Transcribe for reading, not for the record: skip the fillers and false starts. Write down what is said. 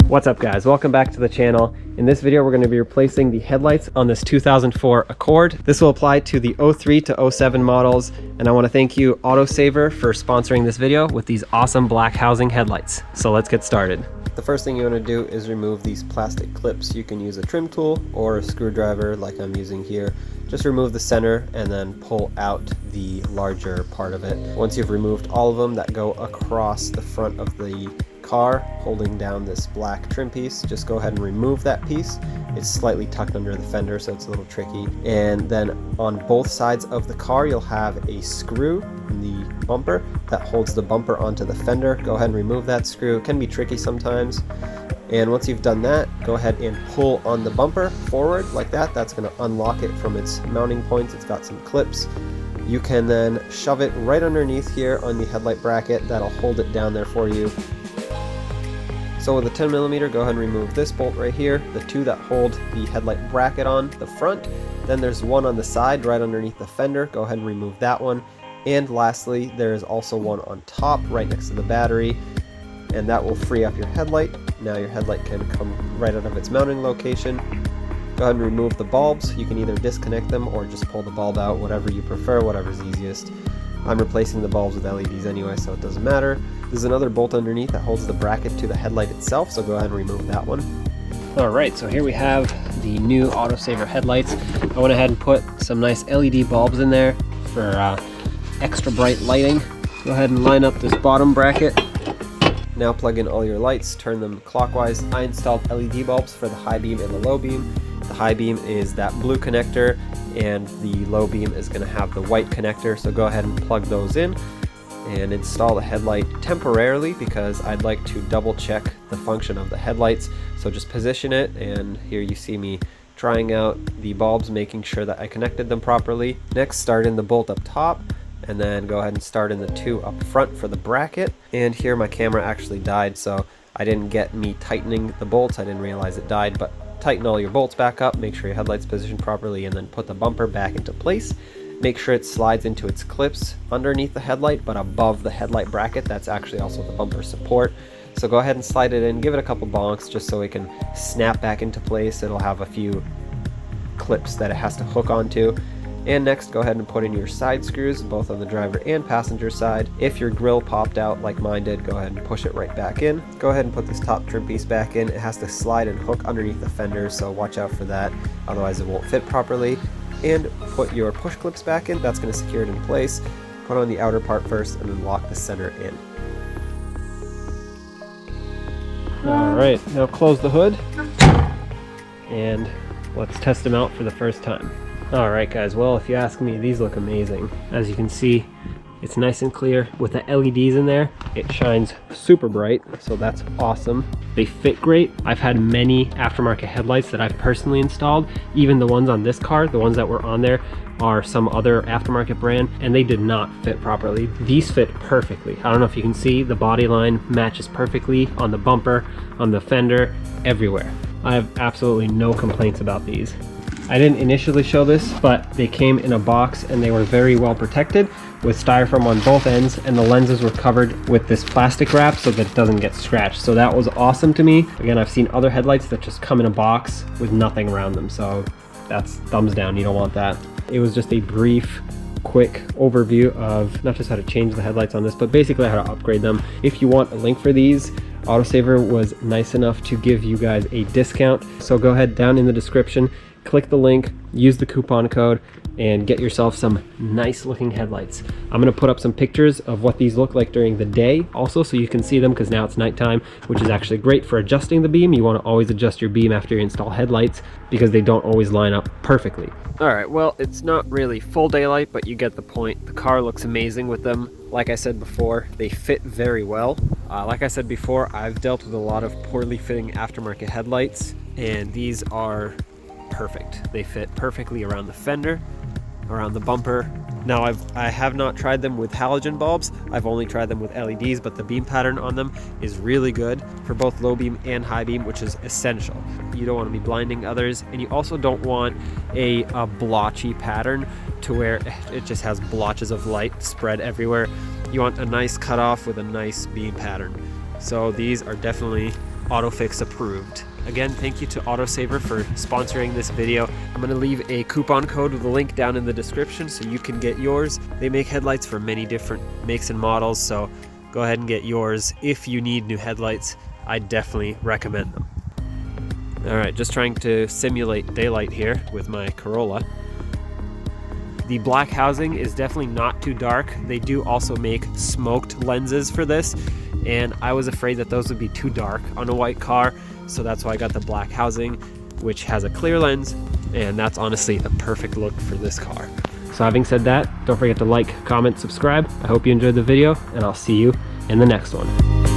What's up guys, welcome back to the channel. In this video we're going to be replacing the headlights on this 2004 Accord. This will apply to the 03 to 07 models, and I want to thank you Autosaver for sponsoring this video with these awesome black housing headlights. So let's get started. The first thing you want to do is remove these plastic clips. You can use a trim tool or a screwdriver like I'm using here. Just remove the center and then pull out the larger part of it. Once you've removed all of them that go across the front of the car holding down this black trim piece, just go ahead and remove that piece. It's slightly tucked under the fender, so it's a little tricky. And then on both sides of the car you'll have a screw in the bumper that holds the bumper onto the fender. Go ahead and remove that screw. It can be tricky sometimes. And once you've done that, go ahead and pull on the bumper forward like that. That's going to unlock it from its mounting points. It's got some clips. You can then shove it right underneath here on the headlight bracket. That'll hold it down there for you. So with a 10mm, go ahead and remove this bolt right here, the two that hold the headlight bracket on the front. Then there's one on the side right underneath the fender. Go ahead and remove that one. And lastly, there is also one on top right next to the battery, and that will free up your headlight. Now your headlight can come right out of its mounting location. Go ahead and remove the bulbs. You can either disconnect them or just pull the bulb out, whatever you prefer, whatever's easiest. I'm replacing the bulbs with LEDs anyway, so it doesn't matter. There's another bolt underneath that holds the bracket to the headlight itself, so go ahead and remove that one. Alright, so here we have the new Autosaver headlights. I went ahead and put some nice LED bulbs in there for extra bright lighting. Go ahead and line up this bottom bracket. Now plug in all your lights, turn them clockwise. I installed LED bulbs for the high beam and the low beam. The high beam is that blue connector, and the low beam is going to have the white connector, so go ahead and plug those in and install the headlight temporarily because I'd like to double check the function of the headlights. So just position it, and here you see me trying out the bulbs, making sure that I connected them properly. Next, start in the bolt up top, and then go ahead and start in the two up front for the bracket. And here my camera actually died, so I didn't get me tightening the bolts. I didn't realize it died, but tighten all your bolts back up, make sure your headlight's positioned properly, and then put the bumper back into place. Make sure it slides into its clips underneath the headlight, but above the headlight bracket. That's actually also the bumper support. So go ahead and slide it in, give it a couple bonks just so it can snap back into place. It'll have a few clips that it has to hook onto. And next, go ahead and put in your side screws, both on the driver and passenger side. If your grill popped out like mine did, go ahead and push it right back in. Go ahead and put this top trim piece back in. It has to slide and hook underneath the fender, so watch out for that, otherwise it won't fit properly. And put your push clips back in. That's going to secure it in place. Put on the outer part first and then lock the center in. Alright, now close the hood and let's test them out for the first time. Alright guys, well if you ask me, these look amazing. As you can see, it's nice and clear with the LEDs in there. It shines super bright, so that's awesome. They fit great. I've had many aftermarket headlights that I've personally installed. Even the ones on this car, the ones that were on there, are some other aftermarket brand, and they did not fit properly. These fit perfectly. I don't know if you can see, the body line matches perfectly on the bumper, on the fender, everywhere. I have absolutely no complaints about these. I didn't initially show this, but they came in a box and they were very well protected with styrofoam on both ends, and the lenses were covered with this plastic wrap so that it doesn't get scratched. So that was awesome to me. Again, I've seen other headlights that just come in a box with nothing around them, so that's thumbs down. You don't want that. It was just a brief, quick overview of not just how to change the headlights on this, but basically how to upgrade them. If you want a link for these, Autosaver was nice enough to give you guys a discount. So go ahead down in the description, click the link, use the coupon code, and get yourself some nice looking headlights. I'm going to put up some pictures of what these look like during the day also, so you can see them, because now it's nighttime, which is actually great for adjusting the beam. You want to always adjust your beam after you install headlights because they don't always line up perfectly. Alright, well, it's not really full daylight, but you get the point. The car looks amazing with them. Like I said before, they fit very well. Like I said before, I've dealt with a lot of poorly fitting aftermarket headlights, and these are perfect. They fit perfectly around the fender, around the bumper. Now I have not tried them with halogen bulbs. I've only tried them with LEDs, but the beam pattern on them is really good for both low beam and high beam, which is essential. You don't want to be blinding others, and you also don't want a blotchy pattern to where it just has blotches of light spread everywhere. You want a nice cutoff with a nice beam pattern. So these are definitely AutoFix approved. Again, thank you to Autosaver for sponsoring this video. I'm gonna leave a coupon code with a link down in the description so you can get yours. They make headlights for many different makes and models, so go ahead and get yours. If you need new headlights, I definitely recommend them. All right, just trying to simulate daylight here with my Corolla. The black housing is definitely not too dark. They do also make smoked lenses for this, and I was afraid that those would be too dark on a white car, so that's why I got the black housing, which has a clear lens, and that's honestly the perfect look for this car. So having said that, don't forget to like, comment, subscribe. I hope you enjoyed the video, and I'll see you in the next one.